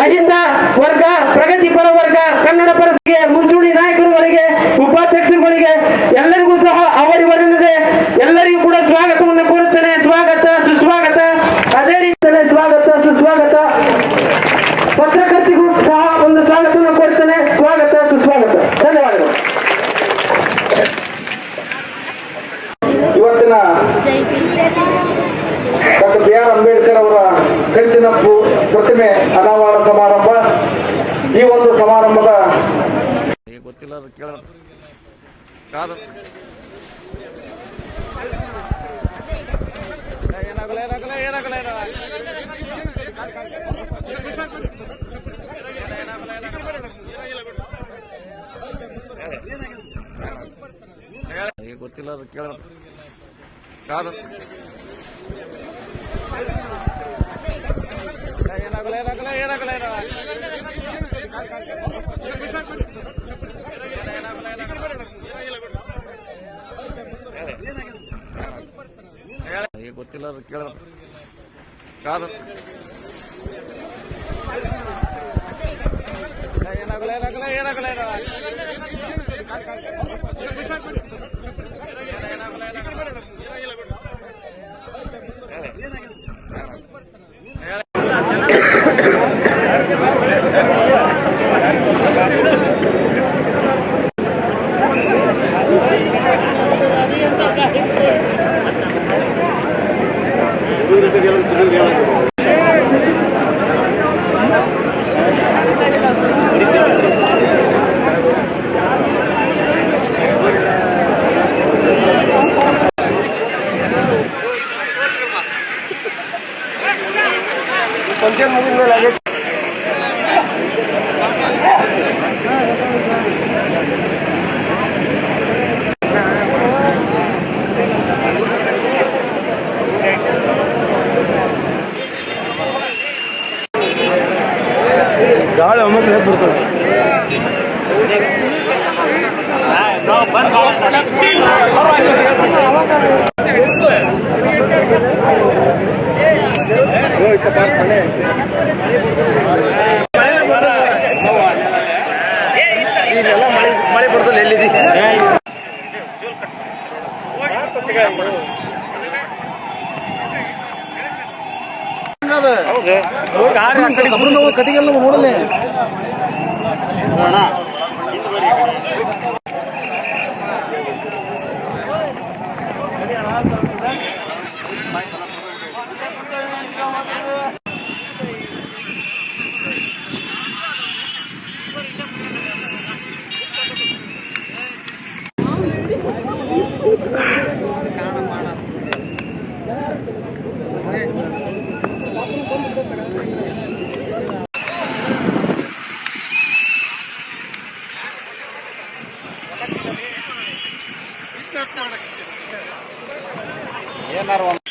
ಅಹಿಂದ ವರ್ಗ, ಪ್ರಗತಿಪರ ವರ್ಗ, ಕನ್ನಡ ಪರರಿಗೆ, ಮುಂಚೂಣಿ ನಾಯಕರುಗಳಿಗೆ, ಉಪಾಧ್ಯಕ್ಷರುಗಳಿಗೆ ಎಲ್ಲರಿಗೂ ಸಹ ಅವರಿವರಲ್ಲದೆ ಎಲ್ಲರಿಗೂ ಕೂಡ ಸ್ವಾಗತವನ್ನು ಕೋರುತ್ತೇನೆ. ಸ್ವಾಗತ ಸುಸ್ವಾಗತ. ಅದೇ ರೀತಿ ಸ್ವಾಗತ ಸುಸ್ವಾಗತ. ಪತ್ರಕರ್ತಿಗೂ ಸಹ ಒಂದು ಸ್ವಾಗತವನ್ನು ಕೋರುತ್ತೇನೆ. ಸ್ವಾಗತ ಸುಸ್ವಾಗತ. ಧನ್ಯವಾದಗಳು. ಇವತ್ತಿನ ಡಾಕ್ಟರ್ ಬಿ.ಆರ್. ಅಂಬೇಡ್ಕರ್ ಅವರ ಕಂಚಿನಪ್ಪು ಪ್ರತಿಮೆ ಅನಾವರಣ ಸಮಾರಂಭ. ಈ ಒಂದು ಸಮಾರಂಭದ ಗೊತ್ತಿಲ್ಲ ಗೊತ್ತಿಲ್ಲ ಕೇಳ ಕಾದು ಗೊತ್ತಿಲ್ಲ ಕೇಳ ಕಾದು फंक्शन मुझे लगे गाड़ी हमें ಮಳೆ ಬರ್ತಲ್ಲ ಎಲ್ಲಿದೆ ಕಟಿಗೆಲ್ಲ ನೋಡಲೇ ಏನಾರು